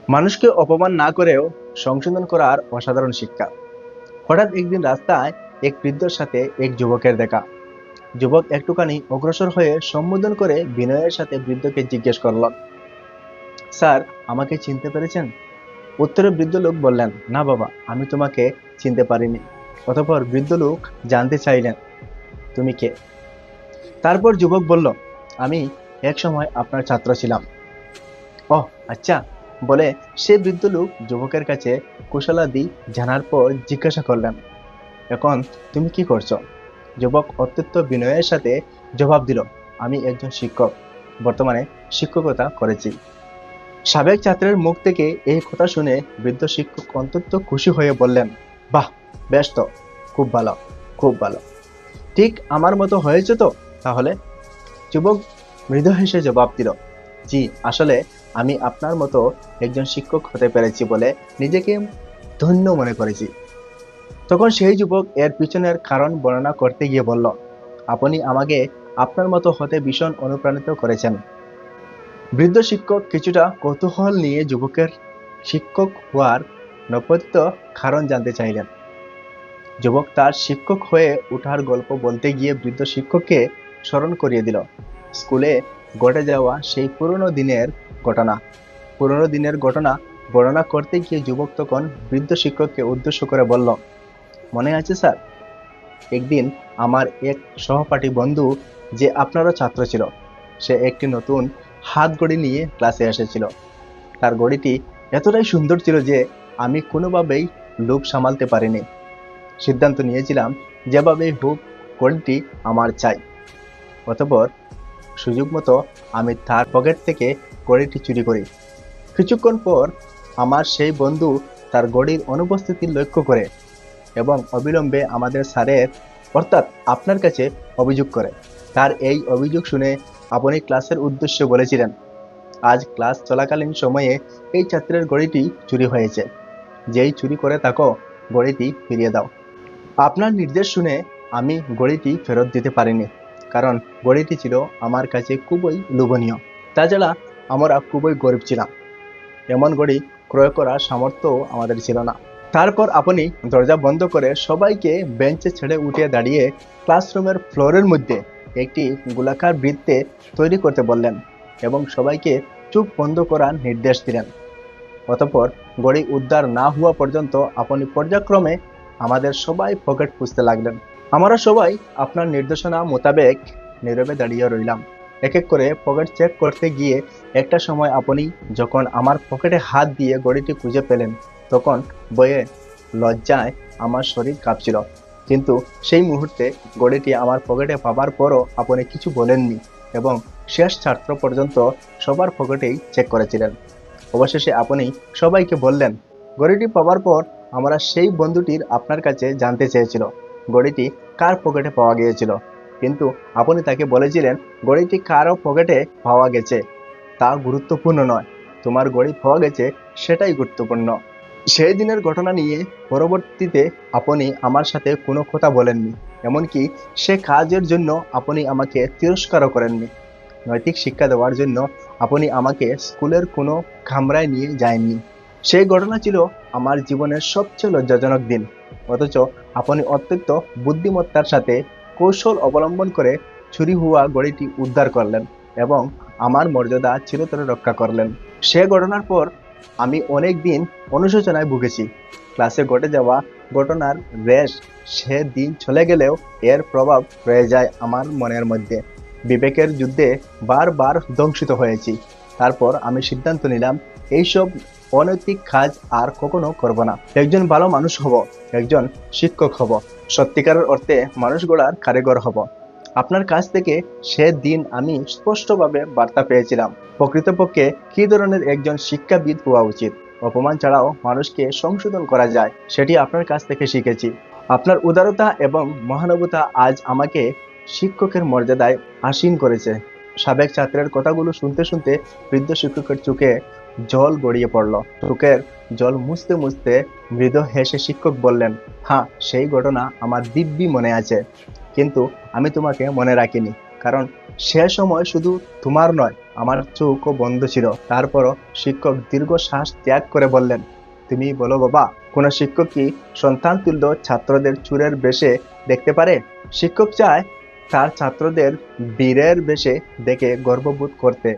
মানুষকে অপমান না করেও সংশোধন করার অসাধারণ শিক্ষা। হঠাৎ একদিন রাস্তায় এক বৃদ্ধর সাথে এক যুবকের দেখা। যুবক একটুখানি অগ্রসর হয়ে সম্বোধন করে বিনয়ের সাথে বৃদ্ধকে জিজ্ঞেস করল, স্যার, আমাকে চিনতে পেরেছেন? উত্তরে বৃদ্ধ লোক বললেন, না বাবা, আমি তোমাকে চিনতে পারিনি। অতঃপর বৃদ্ধ লোক জানতে চাইলেন, তুমি কে? তারপর যুবক বলল, আমি এক সময় আপনার ছাত্র ছিলাম। ও আচ্ছা, বলে সে বৃদ্ধ লোক যুবকের কাছে কুশলাদি জানার পর জিজ্ঞাসা করলেন, এখন তুমি কি করছো? যুবক অত্যন্ত বিনয়ের সাথে জবাব দিল, আমি একজন শিক্ষক, বর্তমানে শিক্ষকতা করেছি। সাবেক ছাত্রের মুখ থেকে এই কথা শুনে বৃদ্ধ শিক্ষক অত্যন্ত খুশি হয়ে বললেন, বাহ, বেশ তো, খুব ভালো, খুব ভালো। ঠিক আমার মতো হয়েছে তো তাহলে? যুবক মৃদু হেসে জবাব দিল, জি, আসলে আমি আপনার মতো একজন শিক্ষক হতে পেরেছি বলে নিজেকে ধন্য মনে করেছি। তখন সেই যুবক এর পিছনের কারণ বর্ণনা করতে গিয়ে বলল, আপনি আমাকে আপনার মতো হতে ভীষণ অনুপ্রাণিত করেছেন। বৃদ্ধ শিক্ষক কিছুটা কৌতূহল নিয়ে যুবকের শিক্ষক হওয়ার নেপথ্য কারণ জানতে চাইলেন। যুবক তার শিক্ষক হয়ে ওঠার গল্প বলতে গিয়ে বৃদ্ধ শিক্ষককে স্মরণ করিয়ে দিল স্কুলে ঘটে যাওয়া সেই পুরনো দিনের ঘটনা বর্ণনা করতে গিয়ে যুবক তখন বৃদ্ধ শিক্ষককে উদ্দেশ্য করে বলল, মনে আছে স্যার, একদিন আমার এক সহপাঠী বন্ধু, যে আপনারও ছাত্র ছিল, সে একটি নতুন হাত ঘড়ি নিয়ে ক্লাসে এসেছিল। তার ঘড়িটি এতটাই সুন্দর ছিল যে আমি কোনোভাবেই লোভ সামালতে পারিনি। সিদ্ধান্ত নিয়েছিলাম যেভাবেই হোক ঘড়িটি আমার চাই। অতঃপর সুযোগ মতো আমি তার পকেট থেকে ঘড়িটি চুরি করি। কিছুক্ষণ পর আমার সেই বন্ধু তার ঘড়ির অনুপস্থিতি লক্ষ্য করে এবং অবিলম্বে আমাদের স্যারের অর্থাৎ আপনার কাছে অভিযোগ করে। তার এই অভিযোগ শুনে আপনি ক্লাসের উদ্দেশ্যে বলেছিলেন, আজ ক্লাস চলাকালীন সময়ে এই ছাত্রের ঘড়িটি চুরি হয়েছে, যেই চুরি করে তাকে ঘড়িটি ফিরিয়ে দাও। আপনার নির্দেশ শুনে আমি ঘড়িটি ফেরত দিতে পারিনি, কারণ ঘড়িটি ছিল আমার কাছে খুবই লোভনীয়। তাছাড়া আমরা খুবই গরিব ছিলাম, এমন ঘড়ি ক্রয় করার সামর্থ্য আমাদের ছিল না। তারপর আপনি দরজা বন্ধ করে সবাইকে বেঞ্চে ছেড়ে উঠে দাঁড়িয়ে ক্লাসরুমের ফ্লোরের মধ্যে একটি গোলাকার বৃত্তে তৈরি করতে বললেন এবং সবাইকে চোখ বন্ধ করার নির্দেশ দিলেন। অতঃপর ঘড়ি উদ্ধার না হওয়া পর্যন্ত আপনি পর্যায়ক্রমে আমাদের সবাই পকেট খুঁজতে লাগলেন। আমরা সবাই আপনার নির্দেশনা মোতাবেক নীরবে দাঁড়িয়ে রইলাম। এক এক করে পকেট চেক করতে গিয়ে একটা সময় আপনি যখন আমার পকেটে হাত দিয়ে ঘড়িটি খুঁজে পেলেন, তখন ভয়ে লজ্জায় আমার শরীর কাঁপছিল। কিন্তু সেই মুহূর্তে ঘড়িটি আমার পকেটে পাবার পরও আপনি কিছু বলেননি এবং শেষ ছাত্র পর্যন্ত সবার পকেটেই চেক করেছিলেন। অবশেষে আপনি সবাইকে বললেন, ঘড়িটি পাওয়ার পর আমরা সেই বন্ধুটির আপনার কাছে জানতে চেয়েছিল ঘড়িটি কার পকেটে পাওয়া গিয়েছিল, কিন্তু আপনি তাকে বলেছিলেন ঘড়িটি কারো পকেটে পাওয়া গেছে তা গুরুত্বপূর্ণ নয়, তোমার ঘড়ি পাওয়া গেছে সেটাই গুরুত্বপূর্ণ। সেই দিনের ঘটনা নিয়ে পরবর্তীতে আপনি আমার সাথে কোনো কথা বলেননি, এমনকি সে কাজের জন্য আপনি আমাকে তিরস্কারও করেননি। নৈতিক শিক্ষা দেওয়ার জন্য আপনি আমাকে স্কুলের কোনো কামরায় নিয়ে যায়নি। সেই ঘটনা ছিল আমার জীবনের সবচেয়ে লজ্জাজনক দিন, অথচ আপনি অত্যন্ত বুদ্ধিমত্তার সাথে কৌশল অবলম্বন করে চুরি হওয়া ঘড়িটি উদ্ধার করলেন এবং আমার মর্যাদা চিরতরে রক্ষা করলেন। সে ঘটনার পর আমি অনেক দিন অনুশোচনায় ভুগেছি। ক্লাসে ঘটে যাওয়া ঘটনার রেশ সে দিন চলে গেলেও এর প্রভাব রয়ে যায় আমার মনের মধ্যে। বিবেকের যুদ্ধে বারবার ধ্বংসিত হয়েছি। তারপর আমি সিদ্ধান্ত নিলাম এইসব অনৈতিক কাজ আর কখনো করব না। একজন ভালো মানুষ হব, একজন শিক্ষক হব, সত্যিকারের অর্থে মানুষ গড়ার কারিগর হব। আপনার কাছ থেকে সে দিন আমি স্পষ্টভাবে বার্তা পেয়েছিলাম প্রকৃতপক্ষে কী ধরনের একজন শিক্ষাবিদ হওয়া উচিত। অপমান ছাড়াও মানুষকে সংশোধন করা যায়, সেটি আপনার কাছ থেকে শিখেছি। আপনার উদারতা এবং মহানুভবতা আজ আমাকে শিক্ষকের মর্যাদায় আসীন করেছে। সাবেক ছাত্রের কথাগুলো শুনতে শুনতে বৃদ্ধ শিক্ষকের চোখে জল গড়িয়ে পড়ল। চোখের জল মুছতে মুছতে মৃদু হেসে শিক্ষক বললেন, হ্যাঁ, সেই ঘটনা আমার দিব্যি মনে আছে, কিন্তু আমি তোমাকে মনে রাখিনি, কারণ সে সময় শুধু তোমার নয়, আমার চোখও বন্ধ ছিল। তারপরও শিক্ষক দীর্ঘ শ্বাস ত্যাগ করে বললেন, তুমি বলো বাবা, কোনো শিক্ষক কি সন্তান তুল্য ছাত্রদের চোরের বেশে দেখতে পারে? শিক্ষক চায় তার ছাত্রদের বীরের বেশে দেখে গর্ববোধ করতে।